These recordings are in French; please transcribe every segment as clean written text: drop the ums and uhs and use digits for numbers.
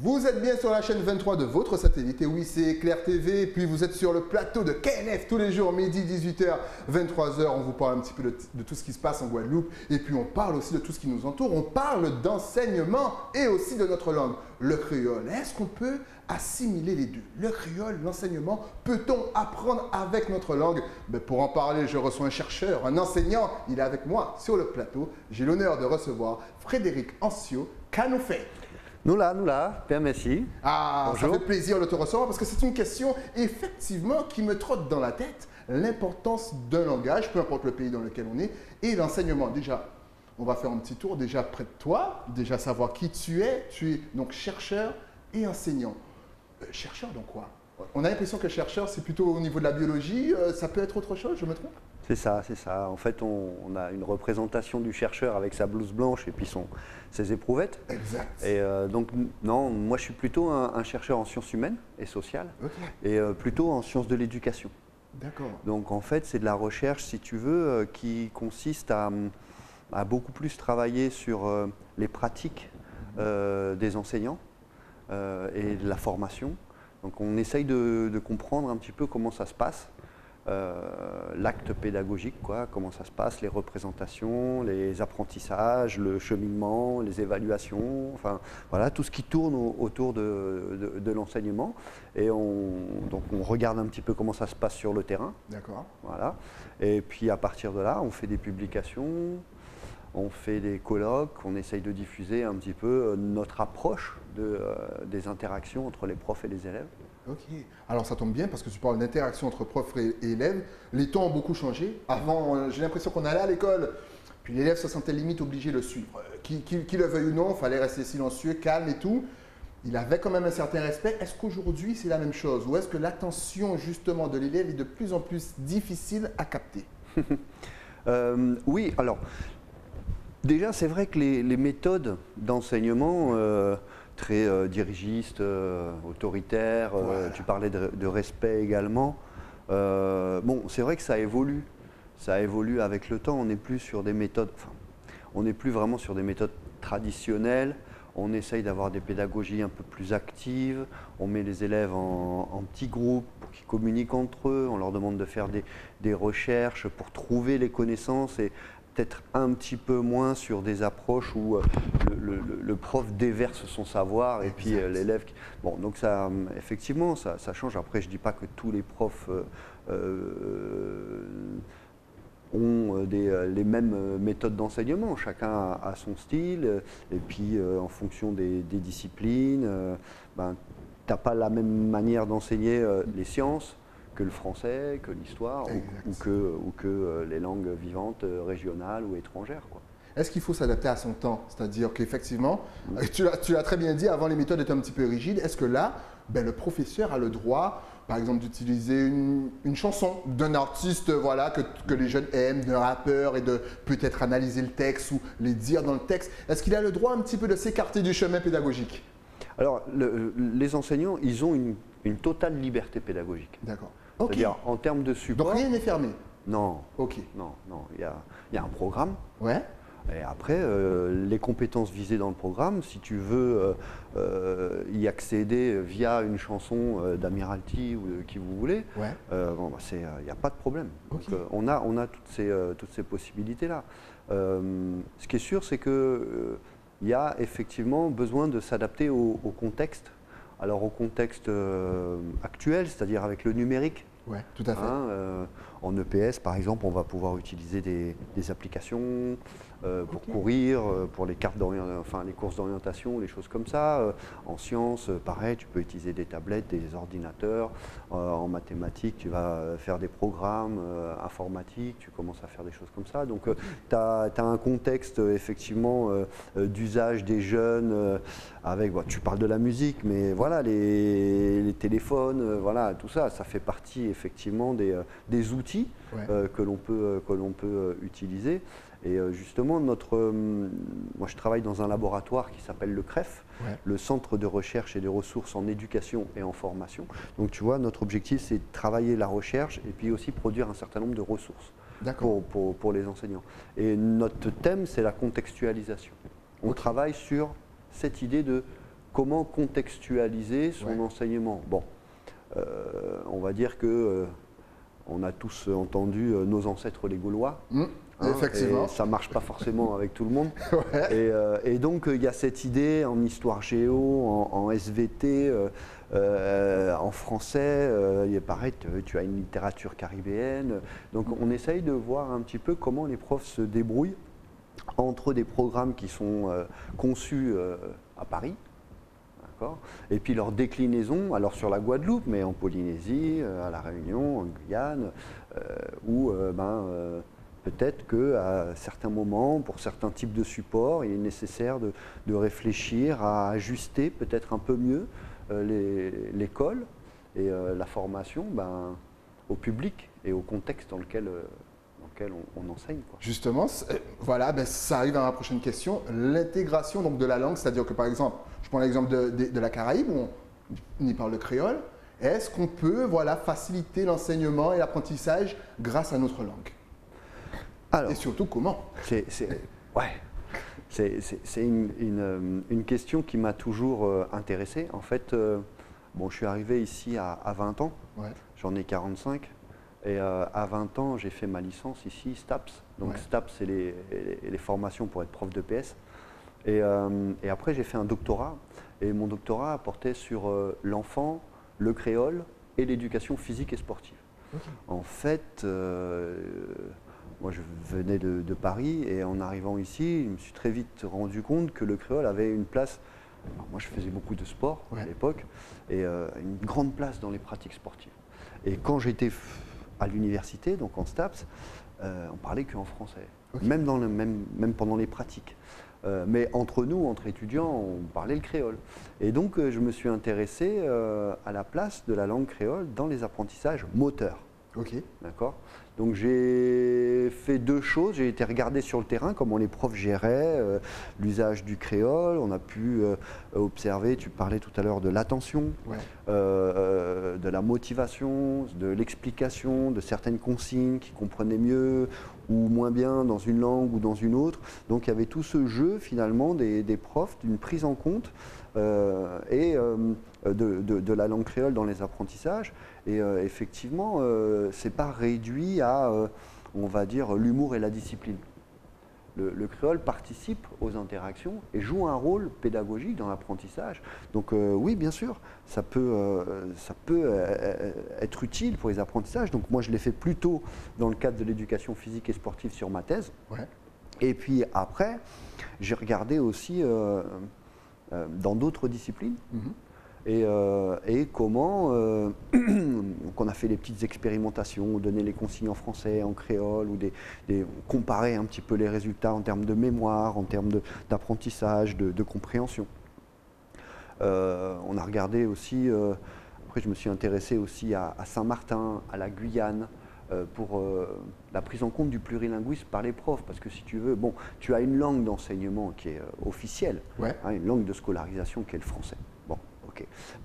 Vous êtes bien sur la chaîne 23 de votre satellite, et oui c'est Clair TV, et puis vous êtes sur le plateau de KNF tous les jours, midi, 18h, 23h, on vous parle un petit peu de tout ce qui se passe en Guadeloupe, et puis on parle aussi de tout ce qui nous entoure, on parle d'enseignement et aussi de notre langue, le créole. Est-ce qu'on peut assimiler les deux, le créole, l'enseignement? Peut-on apprendre avec notre langue? Pour en parler, je reçois un chercheur, un enseignant, il est avec moi sur le plateau. J'ai l'honneur de recevoir Frédéric Ancio Canoufet. Nous là, bien merci. Ah, bonjour. Ça fait plaisir de te recevoir parce que c'est une question effectivement qui me trotte dans la tête. L'importance d'un langage, peu importe le pays dans lequel on est, et l'enseignement. Déjà, on va faire un petit tour déjà près de toi, déjà savoir qui tu es. Tu es donc chercheur et enseignant. Chercheur dans quoi? On a l'impression que chercheur, c'est plutôt au niveau de la biologie. Ça peut être autre chose, je me trompe? C'est ça, c'est ça. En fait, on a une représentation du chercheur avec sa blouse blanche et puis ses éprouvettes. Exact. Et donc, non, moi je suis plutôt un chercheur en sciences humaines et sociales, et plutôt en sciences de l'éducation. D'accord. Donc en fait, c'est de la recherche, si tu veux, qui consiste à beaucoup plus travailler sur les pratiques des enseignants et de la formation. Donc on essaye de comprendre un petit peu comment ça se passe. L'acte pédagogique, comment ça se passe, les représentations, les apprentissages, le cheminement, les évaluations, enfin voilà, tout ce qui tourne autour de l'enseignement. Et donc on regarde un petit peu comment ça se passe sur le terrain. D'accord. Voilà. Et puis à partir de là, on fait des publications, on fait des colloques, on essaye de diffuser un petit peu notre approche des interactions entre les profs et les élèves. Ok. Alors ça tombe bien parce que tu parles d'interaction entre profs et élèves. Les temps ont beaucoup changé. Avant, j'ai l'impression qu'on allait à l'école, puis l'élève se sentait limite obligé de suivre. Qu'il le veuille ou non, il fallait rester silencieux, calme et tout. Il avait quand même un certain respect. Est-ce qu'aujourd'hui c'est la même chose? Ou est-ce que l'attention justement de l'élève est de plus en plus difficile à capter? Oui, alors déjà c'est vrai que les méthodes d'enseignement très dirigiste, autoritaire, voilà. Tu parlais de respect également. Bon, c'est vrai que ça évolue avec le temps. On n'est plus sur des méthodes, on n'est plus vraiment sur des méthodes traditionnelles. On essaye d'avoir des pédagogies un peu plus actives. On met les élèves en petits groupes pour qu'ils communiquent entre eux. On leur demande de faire des recherches pour trouver les connaissances et peut-être un petit peu moins sur des approches où le prof déverse son savoir et puis l'élève... Bon, donc ça, effectivement, ça change. Après, je ne dis pas que tous les profs ont les mêmes méthodes d'enseignement. Chacun a son style et puis en fonction des disciplines, tu n'as pas la même manière d'enseigner les sciences que le français, que l'histoire ou que les langues vivantes régionales ou étrangères, quoi. Est-ce qu'il faut s'adapter à son temps? C'est-à-dire qu'effectivement, tu l'as très bien dit, avant les méthodes étaient un petit peu rigides. Est-ce que là, le professeur a le droit, par exemple, d'utiliser une chanson d'un artiste voilà, que les jeunes aiment, d'un rappeur, et de peut-être analyser le texte ou les dire dans le texte? Est-ce qu'il a le droit un petit peu de s'écarter du chemin pédagogique? Alors, les enseignants, ils ont une totale liberté pédagogique. D'accord. C'est-à-dire, en termes de support… Donc rien n'est fermé? Non. Ok. Non. Il y a un programme. Ouais. Et après, les compétences visées dans le programme, si tu veux y accéder via une chanson d'Amiralty ou de qui vous voulez, il n'y a pas de problème. Okay. Donc, on a toutes ces possibilités-là. Ce qui est sûr, c'est qu'il y a effectivement besoin de s'adapter au contexte. Alors au contexte actuel, c'est-à-dire avec le numérique. Oui, tout à fait. En EPS, par exemple, on va pouvoir utiliser des applications pour courir, pour les cartes les courses d'orientation, les choses comme ça. En sciences, pareil, tu peux utiliser des tablettes, des ordinateurs. En mathématiques, tu vas faire des programmes informatiques, tu commences à faire des choses comme ça. Donc, tu as un contexte, effectivement, d'usage des jeunes avec, tu parles de la musique, mais voilà, les téléphones, voilà, tout ça, ça fait partie, effectivement, des outils que l'on peut utiliser. Et justement, moi je travaille dans un laboratoire qui s'appelle le CREF, le Centre de recherche et de ressources en éducation et en formation. Donc tu vois, notre objectif c'est de travailler la recherche et puis aussi produire un certain nombre de ressources pour les enseignants. Et notre thème c'est la contextualisation. On travaille sur cette idée de comment contextualiser son enseignement. Bon, on va dire que on a tous entendu nos ancêtres les Gaulois. Effectivement. Et ça ne marche pas forcément avec tout le monde. Ouais. Et donc, il y a cette idée en histoire géo, en SVT, en français, pareil, tu as une littérature caribéenne. Donc, on essaye de voir un petit peu comment les profs se débrouillent entre des programmes qui sont conçus à Paris, et puis leur déclinaison, alors sur la Guadeloupe, mais en Polynésie, à La Réunion, en Guyane, où peut-être qu'à certains moments, pour certains types de supports, il est nécessaire de réfléchir à ajuster peut-être un peu mieux l'école et la formation au public et au contexte dans lequel on enseigne, quoi. Justement, voilà, ça arrive à ma prochaine question. L'intégration donc de la langue, c'est-à-dire que par exemple, je prends l'exemple de la Caraïbe où on y parle le créole. Est-ce qu'on peut faciliter l'enseignement et l'apprentissage grâce à notre langue? Alors, et surtout comment? C'est une question qui m'a toujours intéressé. En fait, je suis arrivé ici à 20 ans, j'en ai 45. Et à 20 ans, j'ai fait ma licence ici, STAPS. Donc STAPS, c'est les formations pour être prof de PS. Et après, j'ai fait un doctorat. Et mon doctorat portait sur l'enfant, le créole et l'éducation physique et sportive. En fait, moi, je venais de Paris et en arrivant ici, je me suis très vite rendu compte que le créole avait une place. Alors, moi, je faisais beaucoup de sport à l'époque et une grande place dans les pratiques sportives. Et quand j'étais à l'université, donc en STAPS, on parlait qu'en français, même pendant les pratiques. Mais entre nous, entre étudiants, on parlait le créole. Et donc, je me suis intéressé à la place de la langue créole dans les apprentissages moteurs. D'accord. Donc, j'ai fait deux choses. J'ai été regarder sur le terrain comment les profs géraient l'usage du créole. On a pu observer, tu parlais tout à l'heure de l'attention, de la motivation, de l'explication, de certaines consignes qu'ils comprenaient mieux ou moins bien dans une langue ou dans une autre. Donc, il y avait tout ce jeu finalement des profs, d'une prise en compte de la langue créole dans les apprentissages. Et effectivement, c'est pas réduit à, on va dire, l'humour et la discipline. Le créole participe aux interactions et joue un rôle pédagogique dans l'apprentissage. Donc oui, bien sûr, ça peut être utile pour les apprentissages. Donc moi, je l'ai fait plutôt dans le cadre de l'éducation physique et sportive sur ma thèse. Et puis après, j'ai regardé aussi dans d'autres disciplines. Et comment qu'on a fait des petites expérimentations, donner les consignes en français, en créole, ou comparer un petit peu les résultats en termes de mémoire, en termes d'apprentissage, de compréhension. On a regardé aussi, après je me suis intéressé aussi à Saint-Martin, à la Guyane, pour la prise en compte du plurilinguisme par les profs, parce que si tu veux, tu as une langue d'enseignement qui est officielle, une langue de scolarisation qui est le français.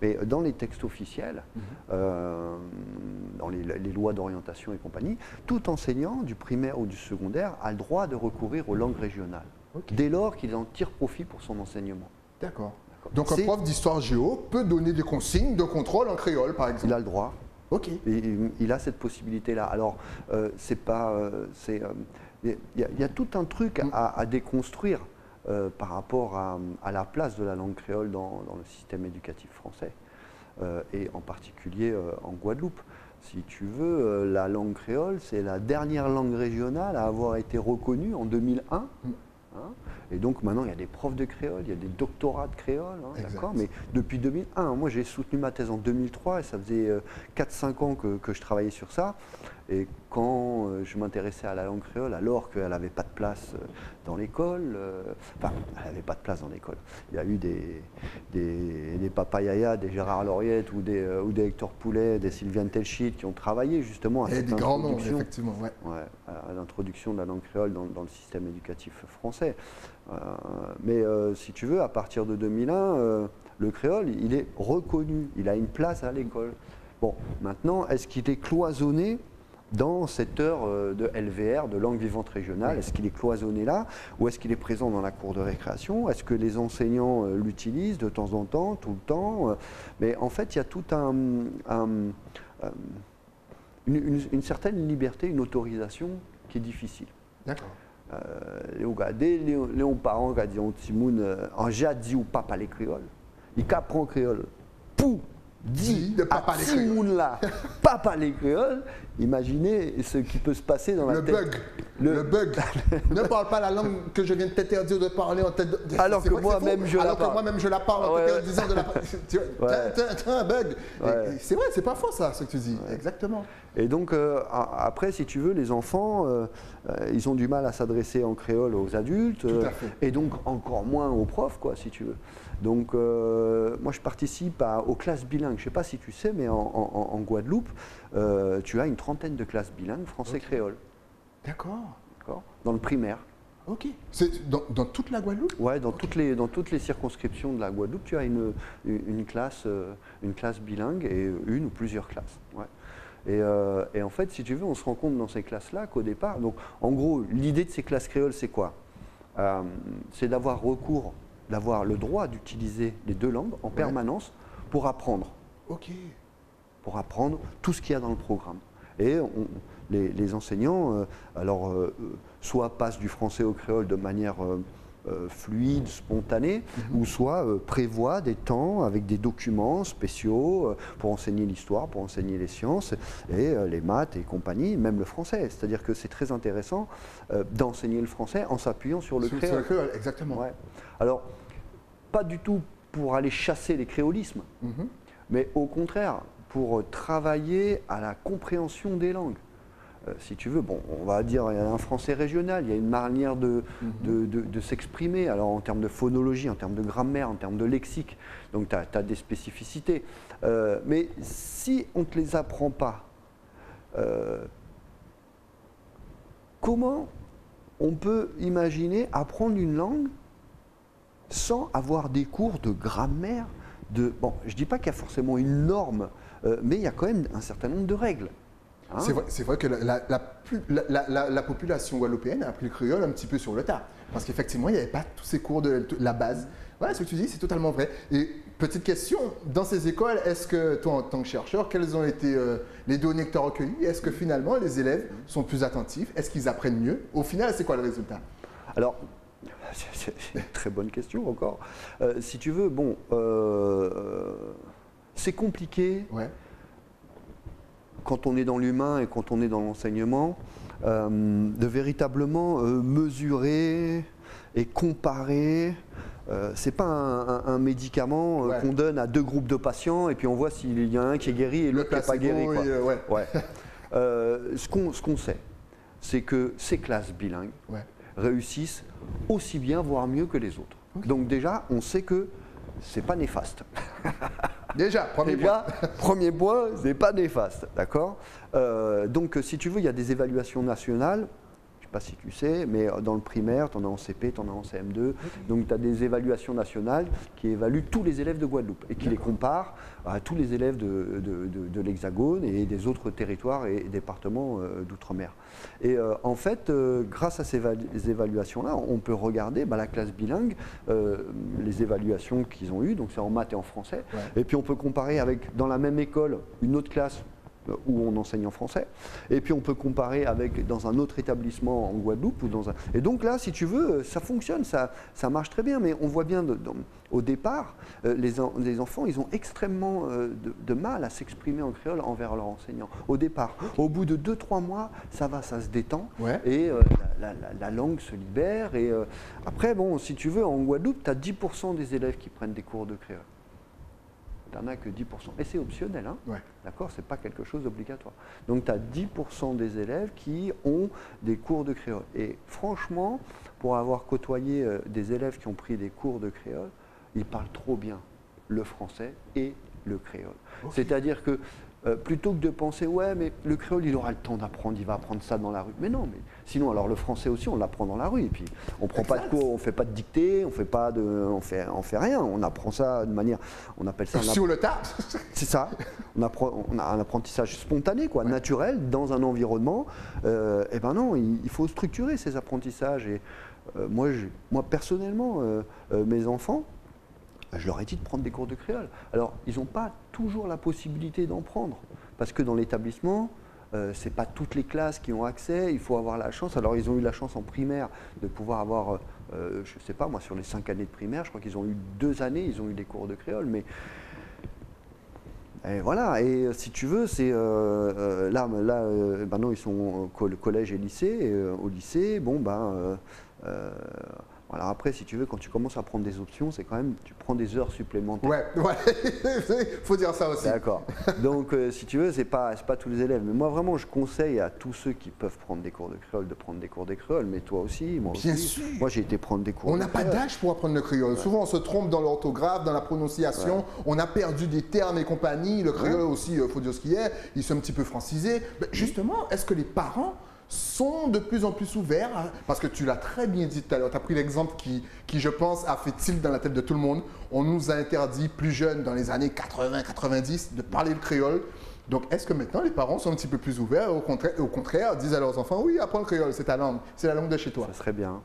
Mais dans les textes officiels, dans les lois d'orientation et compagnie, tout enseignant du primaire ou du secondaire a le droit de recourir aux langues régionales, dès lors qu'il en tire profit pour son enseignement. D'accord. Donc un prof d'histoire géo peut donner des consignes de contrôle en créole, par exemple. Il a le droit. Il a cette possibilité-là. Alors, il y a tout un truc à déconstruire. Par rapport à la place de la langue créole dans le système éducatif français, et en particulier en Guadeloupe. Si tu veux, la langue créole, c'est la dernière langue régionale à avoir été reconnue en 2001. Et donc maintenant, il y a des profs de créole, il y a des doctorats de créole, d'accord. Mais depuis 2001, moi j'ai soutenu ma thèse en 2003 et ça faisait 4-5 ans que je travaillais sur ça. Et quand je m'intéressais à la langue créole, alors qu'elle n'avait pas de place dans l'école, enfin, elle n'avait pas de place dans l'école. Il y a eu des Papa Yaya, des Gérard Lauriette ou des Hector Poulet, des Sylviane Telchit qui ont travaillé justement à cette des grands noms, effectivement, à l'introduction de la langue créole dans le système éducatif français. Mais si tu veux, à partir de 2001, le créole, il est reconnu, il a une place à l'école. Bon, maintenant, est-ce qu'il est cloisonné dans cette heure de LVR, de langue vivante régionale? Est-ce qu'il est cloisonné là ou est-ce qu'il est présent dans la cour de récréation? Est-ce que les enseignants l'utilisent de temps en temps, tout le temps? Mais en fait, il y a tout une certaine liberté, une autorisation qui est difficile. D'accord. Les parents qui disent Timoun, en j'ai dit ou pas parler créole, il apprend créole. Pou! Dit à Timoun là, pas parler créole, imaginez ce qui peut se passer dans la tête. Le bug. Ne parle pas la langue que je viens de t'interdire de parler en tête de... Alors que moi-même je la parle. Alors que moi-même je la parle en t'interdisant de la parler. T'as un bug. C'est vrai, c'est pas faux ça, ce que tu dis. Exactement. Et donc après, si tu veux, les enfants, ils ont du mal à s'adresser en créole aux adultes, et donc encore moins aux profs, quoi, si tu veux. Donc moi je participe aux classes bilingues. Je ne sais pas si tu sais, mais en Guadeloupe, tu as une trentaine de classes bilingues français-créole. D'accord. Dans le primaire. Ok. C'est dans toute la Guadeloupe? Ouais, dans toutes les circonscriptions de la Guadeloupe, tu as une classe bilingue et une ou plusieurs classes. Ouais. Et en fait, si tu veux, on se rend compte dans ces classes-là qu'au départ, donc en gros, l'idée de ces classes créoles, c'est quoi? C'est d'avoir le droit d'utiliser les deux langues en permanence pour apprendre. Ok. Pour apprendre tout ce qu'il y a dans le programme. Et les enseignants, soit passent du français au créole de manière fluide, spontanée, ou soit prévoient des temps avec des documents spéciaux pour enseigner l'histoire, pour enseigner les sciences, et les maths et compagnie, même le français. C'est-à-dire que c'est très intéressant d'enseigner le français en s'appuyant sur le créole. Sur le créole, exactement. Ouais. Alors, pas du tout pour aller chasser les créolismes, mais au contraire, pour travailler à la compréhension des langues. Si tu veux, bon, on va dire il y a un français régional, il y a une manière de s'exprimer, alors en termes de phonologie, en termes de grammaire, en termes de lexique, donc tu as des spécificités. Mais si on ne te les apprend pas, comment on peut imaginer apprendre une langue sans avoir des cours de grammaire? Bon, je ne dis pas qu'il y a forcément une norme, mais il y a quand même un certain nombre de règles. Hein? C'est vrai que la population guadeloupéenne a appris le créole un petit peu sur le tas. Parce qu'effectivement, il n'y avait pas tous ces cours de la base. Voilà, ce que tu dis, c'est totalement vrai. Et petite question, dans ces écoles, est-ce que toi, en tant que chercheur, quelles ont été les données que tu as recueillies? Est-ce que finalement, les élèves sont plus attentifs? Est-ce qu'ils apprennent mieux? Au final, c'est quoi le résultat? Alors, c'est une très bonne question encore. Si tu veux, bon, c'est compliqué quand on est dans l'humain et quand on est dans l'enseignement, de véritablement mesurer et comparer. C'est pas un médicament qu'on donne à deux groupes de patients et puis on voit s'il y a un qui est guéri et l'autre qui n'est pas guéri. Ce qu'on sait, c'est que ces classes bilingues réussissent aussi bien, voire mieux que les autres. Donc déjà, on sait que c'est pas néfaste. Déjà, premier point, c'est pas néfaste, d'accord? Donc, si tu veux, il y a des évaluations nationales. Je ne sais pas si tu sais, mais dans le primaire, tu en as en CP, tu en as en CM2. Donc, tu as des évaluations nationales qui évaluent tous les élèves de Guadeloupe et qui les comparent à tous les élèves de l'Hexagone et des autres territoires et départements d'outre-mer. Et en fait, grâce à ces évaluations-là, on peut regarder la classe bilingue, les évaluations qu'ils ont eues, donc c'est en maths et en français. Et puis, on peut comparer avec, dans la même école, une autre classe où on enseigne en français, et puis on peut comparer avec dans un autre établissement en Guadeloupe. Et donc là, si tu veux, ça fonctionne, ça marche très bien, mais on voit bien au départ, les enfants, ils ont extrêmement de mal à s'exprimer en créole envers leurs enseignants. Au départ, au bout de 2-3 mois, ça se détend, et la langue se libère, et après, bon, si tu veux, en Guadeloupe, tu as 10% des élèves qui prennent des cours de créole. Tu n'en as que 10%. Et c'est optionnel, hein? D'accord? Ce n'est pas quelque chose d'obligatoire. Donc, tu as 10% des élèves qui ont des cours de créole. Et franchement, pour avoir côtoyé des élèves qui ont pris des cours de créole, ils parlent trop bien le français et le créole. C'est-à-dire que plutôt que de penser, ouais, mais le créole, il aura le temps d'apprendre, il va apprendre ça dans la rue. Mais non, mais sinon, alors le français aussi, on l'apprend dans la rue. Et puis, on prend pas de cours, on fait pas de dictée, on fait rien. On apprend ça de manière, on appelle ça. Sur le tas. C'est ça. On a un apprentissage spontané, quoi, naturel, dans un environnement. Et ben non, il faut structurer ces apprentissages. Et moi, personnellement, mes enfants, je leur ai dit de prendre des cours de créole. Alors, ils n'ont pas toujours la possibilité d'en prendre, parce que dans l'établissement, ce n'est pas toutes les classes qui ont accès, il faut avoir la chance. Alors, ils ont eu la chance en primaire de pouvoir avoir, je ne sais pas, moi, sur les 5 années de primaire, je crois qu'ils ont eu 2 années, ils ont eu des cours de créole, mais... Et voilà, et si tu veux, c'est maintenant ils sont au collège et lycée, et, au lycée, bon ben... voilà, après, si tu veux, quand tu commences à prendre des options, c'est quand même, tu prends des heures supplémentaires. Ouais, faut dire ça aussi. D'accord. Donc, si tu veux, c'est pas tous les élèves. Mais moi, vraiment, je conseille à tous ceux qui peuvent prendre des cours de créole de prendre des cours de créole. Mais toi aussi, moi Bien aussi. sûr. Moi, j'ai été prendre des cours On de n'a pas créole. d'âge pour apprendre le créole. Souvent, on se trompe dans l'orthographe, dans la prononciation. On a perdu des termes et compagnie. Le créole aussi, il faut dire ce qu'il est. Ils sont un petit peu francisés. Mais justement, est-ce que les parents sont de plus en plus ouverts, parce que tu l'as très bien dit tout à l'heure, tu as pris l'exemple qui, je pense, a fait tilt dans la tête de tout le monde. On nous a interdit, plus jeunes, dans les années 80-90, de parler le créole. Donc, est-ce que maintenant, les parents sont un petit peu plus ouverts, au contraire, disent à leurs enfants, oui, apprends le créole, c'est ta langue, c'est la langue de chez toi. Ça serait bien.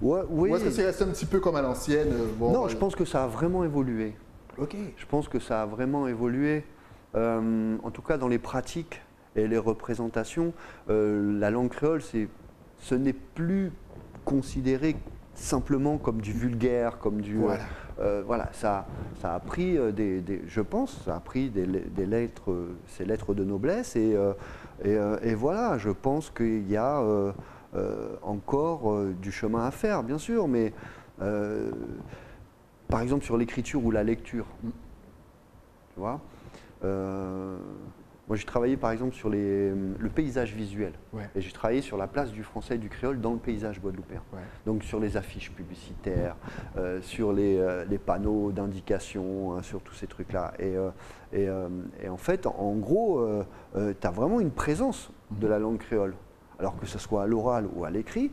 Ouais, oui. Ou est-ce que c'est resté un petit peu comme à l'ancienne Non, je pense que ça a vraiment évolué. Ok. Je pense que ça a vraiment évolué, en tout cas dans les pratiques et les représentations. La langue créole, ce n'est plus considéré simplement comme du vulgaire, comme du... Voilà, ça a pris je pense, ça a pris des lettres, ces lettres de noblesse, et voilà, je pense qu'il y a encore du chemin à faire, bien sûr, mais par exemple sur l'écriture ou la lecture, tu vois, moi, j'ai travaillé par exemple sur le paysage visuel. Et j'ai travaillé sur la place du français et du créole dans le paysage guadeloupéen. Donc sur les affiches publicitaires, sur les panneaux d'indication, sur tous ces trucs-là. Et en fait, en gros, tu as vraiment une présence de la langue créole, alors que ce soit à l'oral ou à l'écrit.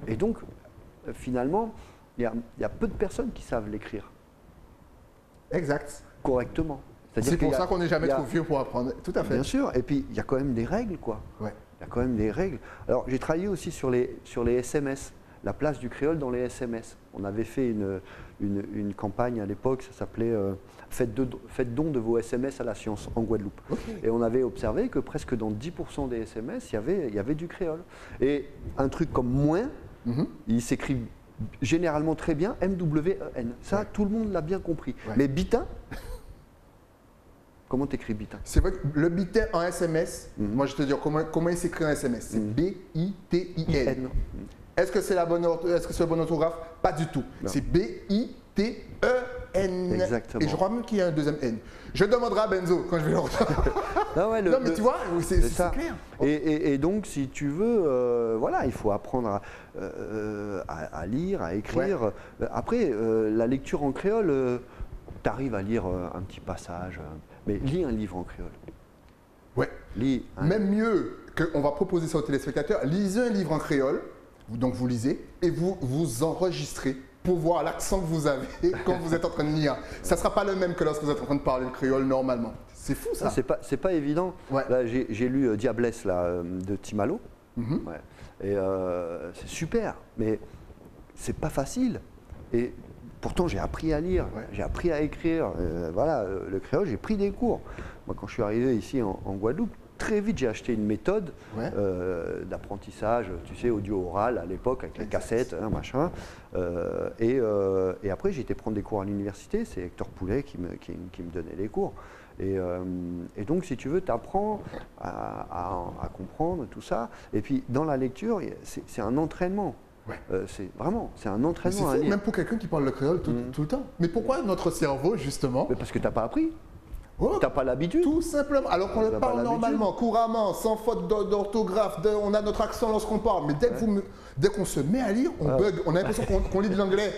Et donc, finalement, il y a peu de personnes qui savent l'écrire. Exact. Correctement. C'est pour ça qu'on n'est jamais trop vieux pour apprendre. Tout à fait. Bien sûr. Et puis, il y a quand même des règles, quoi. Ouais. Il y a quand même des règles. Alors, j'ai travaillé aussi sur les SMS, la place du créole dans les SMS. On avait fait une campagne à l'époque, ça s'appelait Faites don de vos SMS à la science en Guadeloupe. Et on avait observé que presque dans 10% des SMS, il y avait du créole. Et un truc comme moins, il s'écrit généralement très bien, M-W-E-N. Ça, tout le monde l'a bien compris. Mais bitin, comment t'écris bitin? C'est vrai que le bitin en SMS, moi je te dis comment il s'écrit en SMS. C'est B-I-T-I-N. Est-ce que c'est le bon orthographe? Pas du tout. C'est B-I-T-E-N. Exactement. Et je crois même qu'il y a un deuxième N. Je demanderai à Benzo quand je vais le retrouver. Non, mais tu vois, c'est clair. Et donc, si tu veux, voilà, il faut apprendre à lire, à écrire. Après, la lecture en créole, tu arrives à lire un petit passage, mais lis un livre en créole. Ouais. Même mieux, on va proposer ça aux téléspectateurs, lisez un livre en créole, donc vous lisez, et vous enregistrez pour voir l'accent que vous avez quand vous êtes en train de lire. Ça ne sera pas le même que lorsque vous êtes en train de parler le créole normalement. C'est fou ça. C'est pas évident. Là, j'ai lu Diablesse là, de Timalo. Et c'est super, mais c'est pas facile. Et pourtant, j'ai appris à lire, j'ai appris à écrire. Voilà, le créole, j'ai pris des cours. Moi, quand je suis arrivé ici en Guadeloupe, très vite, j'ai acheté une méthode d'apprentissage, tu sais, audio-oral à l'époque, avec les cassettes, machin. Et après, j'ai été prendre des cours à l'université. C'est Hector Poulet qui me donnait les cours. Et donc, si tu veux, tu apprends à comprendre tout ça. Et puis, dans la lecture, c'est un entraînement. C'est un entraînement à lire. Même pour quelqu'un qui parle le créole tout le temps. Mais pourquoi notre cerveau, justement? Parce que tu n'as pas appris. Oh, T'as pas l'habitude. Tout simplement. Alors qu'on le pas parle l'habitude. normalement, couramment, sans faute d'orthographe, on a notre accent lorsqu'on parle. Mais dès qu'on se met à lire, on bug. On a l'impression qu'on lit de l'anglais.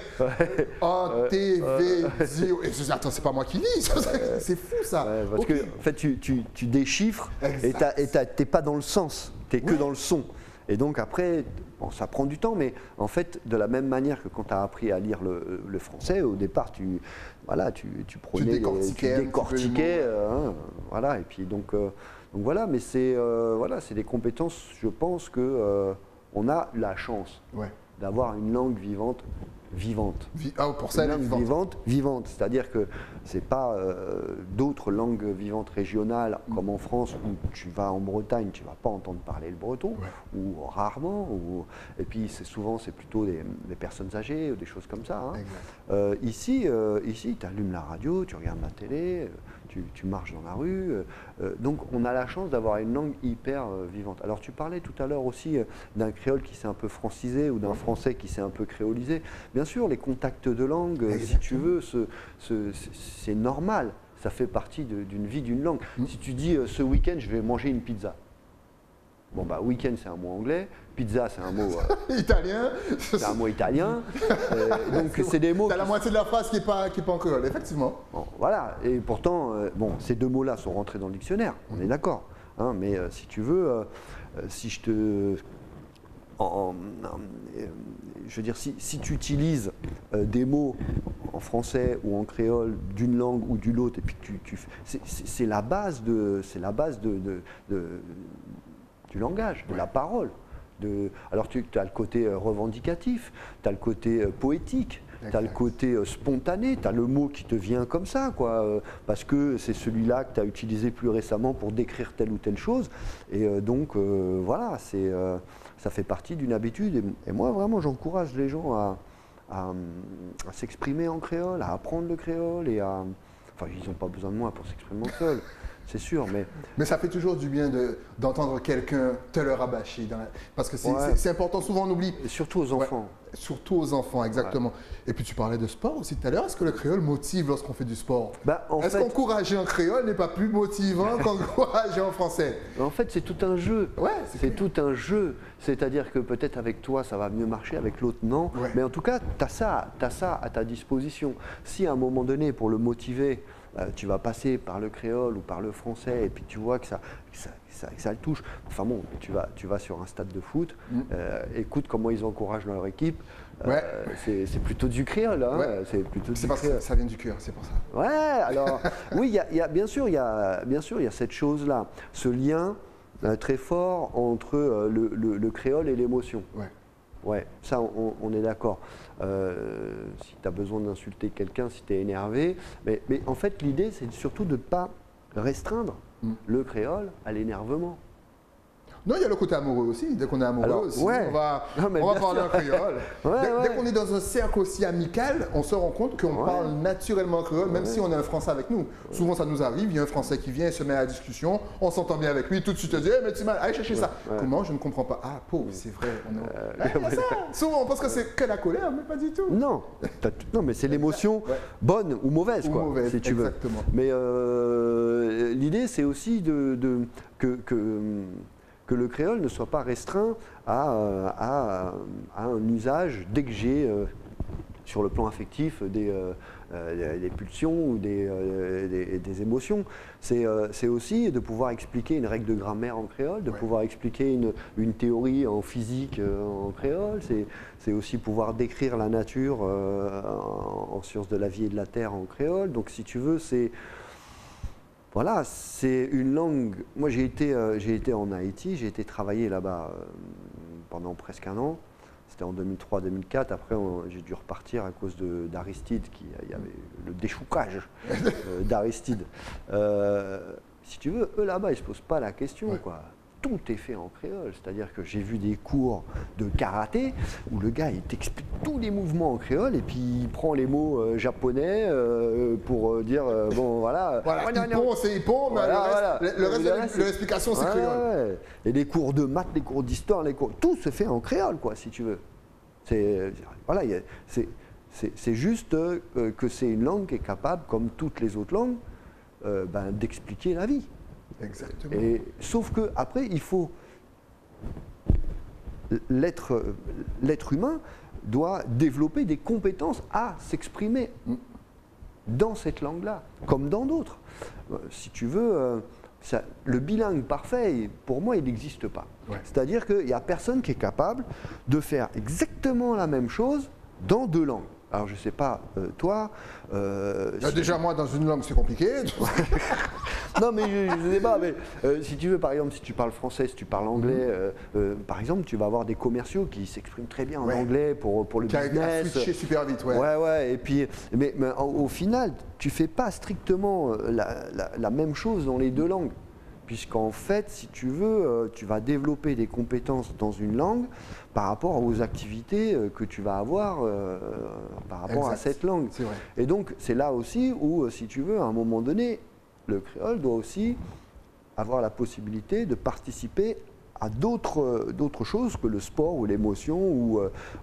A, T, V, Z. Et je dis, attends, c'est pas moi qui lis. C'est fou ça. Ouais, parce que en fait, tu déchiffres et t'es pas dans le sens, t'es que dans le son. Et donc après, bon, ça prend du temps, mais en fait, de la même manière que quand tu as appris à lire le français, au départ, tu prenais, tu décortiquais, voilà. Et puis donc voilà, mais c'est des compétences. Je pense que on a la chance d'avoir une langue vivante. Pour ça, elle est vivante. C'est-à-dire que c'est pas d'autres langues vivantes régionales comme en France où tu vas en Bretagne, tu vas pas entendre parler le breton ou rarement. Et puis souvent c'est plutôt des personnes âgées ou des choses comme ça. Hein. Ici, tu allumes la radio, tu regardes la télé. Tu marches dans la rue, donc on a la chance d'avoir une langue hyper vivante. Alors tu parlais tout à l'heure aussi d'un créole qui s'est un peu francisé ou d'un français qui s'est un peu créolisé. Bien sûr, les contacts de langue, si tu veux, c'est normal, ça fait partie d'une vie d'une langue. Si tu dis ce week-end je vais manger une pizza, bon bah week-end c'est un mot anglais, pizza c'est un mot italien. C'est un mot italien. Donc c'est des mots. T'as la moitié de la phrase qui est pas en créole, effectivement. Bon, voilà. Et pourtant, ces deux mots-là sont rentrés dans le dictionnaire. On est d'accord. Hein, mais si tu veux, si je te, je veux dire, si tu utilises des mots en français ou en créole d'une langue ou d'une autre, et puis c'est la base du langage, de la parole. Alors tu as le côté revendicatif, tu as le côté poétique, tu as le côté spontané, tu as le mot qui te vient comme ça, quoi, parce que c'est celui-là que tu as utilisé plus récemment pour décrire telle ou telle chose. Et donc voilà, ça fait partie d'une habitude. Et moi vraiment j'encourage les gens à s'exprimer en créole, à apprendre le créole et à... Enfin, ils n'ont pas besoin de moi pour s'exprimer en créole. C'est sûr, mais ça fait toujours du bien d'entendre quelqu'un te le rabâcher. Parce que c'est important, souvent on oublie. Et surtout aux enfants. Surtout aux enfants, exactement. Ouais. Et puis tu parlais de sport aussi tout à l'heure. Est-ce que le créole motive lorsqu'on fait du sport? Est-ce qu'encourager en créole n'est pas plus motivant qu'encourager en français? En fait, c'est tout un jeu. Ouais, c'est tout un jeu. C'est-à-dire que peut-être avec toi, ça va mieux marcher, avec l'autre, non. Ouais. Mais en tout cas, tu as ça à ta disposition. Si à un moment donné, pour le motiver, tu vas passer par le créole ou par le français et puis tu vois que ça le touche. Enfin bon, tu vas sur un stade de foot, écoute comment ils encouragent leur équipe. C'est plutôt du créole. Hein, c'est parce que ça vient du cœur, c'est pour ça. Ouais, alors oui, bien sûr, il y a cette chose-là, ce lien très fort entre le créole et l'émotion. Ouais, ça on est d'accord. Si tu as besoin d'insulter quelqu'un, si tu es énervé, mais en fait l'idée c'est surtout de ne pas restreindre le créole à l'énervement. Non, il y a le côté amoureux aussi. Dès qu'on est amoureux aussi, on va parler en créole. Dès qu'on est dans un cercle aussi amical, on se rend compte qu'on parle naturellement en créole, même si on a un Français avec nous. Souvent, ça nous arrive, il y a un Français qui vient, se met à la discussion, on s'entend bien avec lui, tout de suite, il dit hey, « mais tu m'as allez chercher ça ». Comment? Je ne comprends pas. Ah, pauvre, c'est vrai. Souvent, on pense que c'est que la colère, mais pas du tout. Non, mais c'est l'émotion bonne ou mauvaise, si tu veux. Exactement. Mais l'idée, c'est aussi que le créole ne soit pas restreint à un usage dès que j'ai, sur le plan affectif, des pulsions ou des émotions. C'est aussi de pouvoir expliquer une règle de grammaire en créole, de pouvoir expliquer une théorie en physique en créole. C'est aussi pouvoir décrire la nature en sciences de la vie et de la terre en créole. Donc si tu veux, voilà, c'est une langue. Moi, j'ai été en Haïti, j'ai été travailler là-bas pendant presque un an. C'était en 2003-2004. Après, j'ai dû repartir à cause d'Aristide, il y avait le déchoucage d'Aristide. Si tu veux, eux là-bas, ils ne se posent pas la question, quoi. Tout est fait en créole, c'est-à-dire que j'ai vu des cours de karaté où le gars il t'explique tous les mouvements en créole et puis il prend les mots japonais pour dire bon voilà. Ippon, c'est Ippon, mais le reste de l'explication c'est créole. Et les cours de maths, les cours d'histoire, tout se fait en créole quoi si tu veux. C'est juste que c'est une langue qui est capable, comme toutes les autres langues, d'expliquer la vie. Exactement. Et, sauf que après, il faut l'être humain doit développer des compétences à s'exprimer dans cette langue-là, comme dans d'autres. Si tu veux, le bilingue parfait, pour moi, il n'existe pas. Ouais. C'est-à-dire qu'il n'y a personne qui est capable de faire exactement la même chose dans 2 langues. Alors, je ne sais pas, toi... déjà, moi, dans une langue, c'est compliqué. Non, mais je ne sais pas, mais si tu veux, par exemple, si tu parles français, si tu parles anglais, par exemple, tu vas avoir des commerciaux qui s'expriment très bien en anglais pour le qui arrive à business. switcher super vite, ouais. Ouais, et puis, mais au final, tu ne fais pas strictement la même chose dans les 2 langues. Puisqu'en fait, si tu veux, tu vas développer des compétences dans une langue par rapport aux activités que tu vas avoir par rapport à cette langue. C'est vrai. Et donc, c'est là aussi où, si tu veux, à un moment donné, le créole doit aussi avoir la possibilité de participer à d'autres choses que le sport ou l'émotion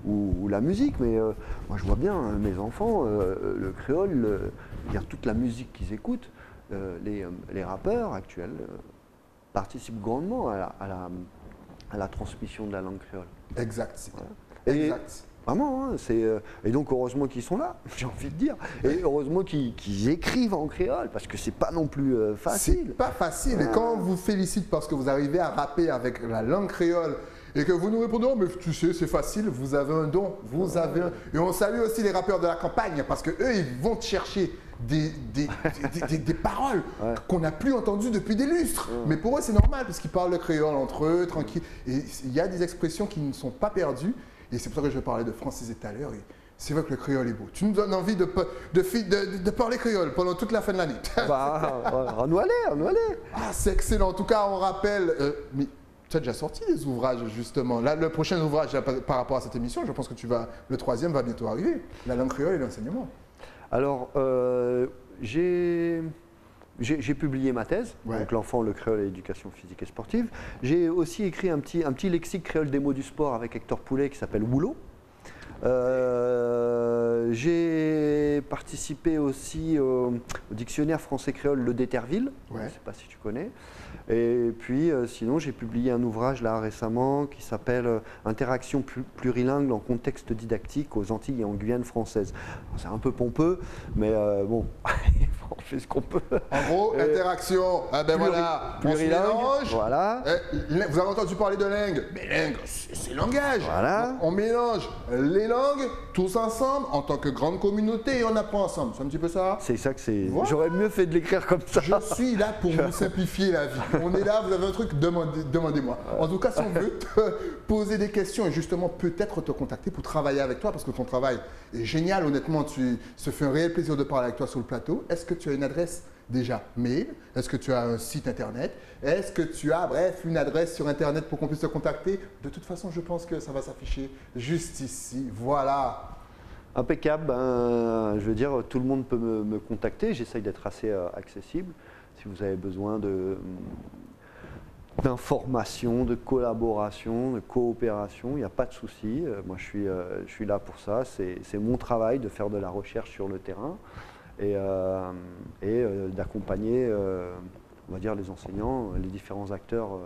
ou la musique. Mais moi, je vois bien, mes enfants, le créole, il y a toute la musique qu'ils écoutent. Les rappeurs actuels participent grandement à la transmission de la langue créole. Exact. Et Exact. vraiment, hein, et donc heureusement qu'ils sont là, j'ai envie de dire, et heureusement qu'ils écrivent en créole, parce que c'est pas non plus facile. C'est pas facile. Et quand on vous félicite parce que vous arrivez à rapper avec la langue créole et que vous nous répondez, oh, mais tu sais, c'est facile, vous avez un don, vous avez un... Et on salue aussi les rappeurs de la campagne, parce que eux, ils vont chercher des paroles qu'on n'a plus entendues depuis des lustres. Mais pour eux, c'est normal, parce qu'ils parlent le créole entre eux, tranquille. Et il y a des expressions qui ne sont pas perdues. Et c'est pour ça que je parlais de francisé tout à l'heure. C'est vrai que le créole est beau. Tu nous donnes envie de parler créole pendant toute la fin de l'année. On nous aller. Ah, c'est excellent. En tout cas, on rappelle... mais tu as déjà sorti des ouvrages, justement. Là, le prochain ouvrage par rapport à cette émission, je pense que le 3e va bientôt arriver. La langue créole et l'enseignement. Alors, j'ai publié ma thèse, donc l'enfant, le créole et l'éducation physique et sportive. J'ai aussi écrit un petit lexique créole des mots du sport avec Hector Poulet qui s'appelle Woulot. J'ai participé aussi au dictionnaire français-créole Le Déterville, je ne sais pas si tu connais. Et puis sinon j'ai publié un ouvrage là récemment qui s'appelle Interaction plurilingue en contexte didactique aux Antilles et en Guyane française. C'est un peu pompeux, mais bon, on fait ce qu'on peut. En gros, interaction, voilà, plurilingue, voilà. Vous avez entendu parler de langue, mais langue, c'est langage. Voilà. On mélange les langues tous ensemble en tant que grande communauté et on apprend ensemble. C'est un petit peu ça. C'est ça que c'est. Voilà. J'aurais mieux fait de l'écrire comme ça. Je suis là pour vous simplifier la vie. On est là, vous avez un truc, demandez-moi. En tout cas, si on veut te poser des questions et justement peut-être te contacter pour travailler avec toi, parce que ton travail est génial, honnêtement, se fait un réel plaisir de parler avec toi sur le plateau. Est-ce que tu as une adresse déjà mail? Est-ce que tu as un site internet? Est-ce que tu as, bref, une adresse sur internet pour qu'on puisse te contacter? De toute façon, je pense que ça va s'afficher juste ici. Voilà. Impeccable. Je veux dire, tout le monde peut me contacter. J'essaye d'être assez accessible. Si vous avez besoin d'informations, de collaboration, de coopération, il n'y a pas de souci. Moi, je suis là pour ça. C'est mon travail de faire de la recherche sur le terrain et d'accompagner, on va dire, les enseignants, les différents acteurs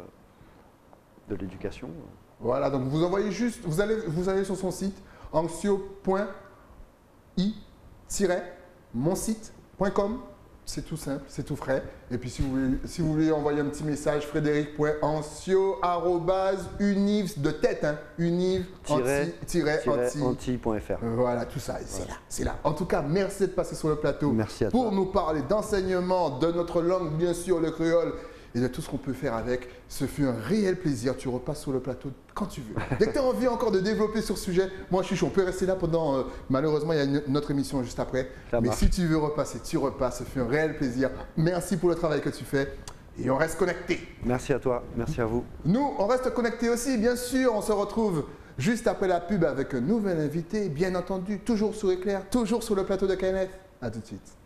de l'éducation. Voilà, donc vous envoyez juste, vous allez sur son site, anxio.i-monsite.com. C'est tout simple, c'est tout frais. Et puis si vous voulez envoyer un petit message, frédéric.ancio@univ de tête, hein, univ-anti.fr. Voilà, tout ça, c'est là. En tout cas, merci d'être passé sur le plateau. Merci à toi. Pour nous parler d'enseignement, de notre langue, bien sûr, le créole, et de tout ce qu'on peut faire avec. Ce fut un réel plaisir. Tu repasses sur le plateau quand tu veux. Dès que tu as envie encore de développer sur ce sujet, moi je suis chaud. On peut rester là pendant... malheureusement, il y a une autre émission juste après. Mais si tu veux repasser, tu repasses. Ce fut un réel plaisir. Merci pour le travail que tu fais. Et on reste connectés. Merci à toi. Merci à vous. Nous, on reste connectés aussi. Bien sûr, on se retrouve juste après la pub avec un nouvel invité. Bien entendu, toujours sur Éclair, toujours sur le plateau de KNF. À tout de suite.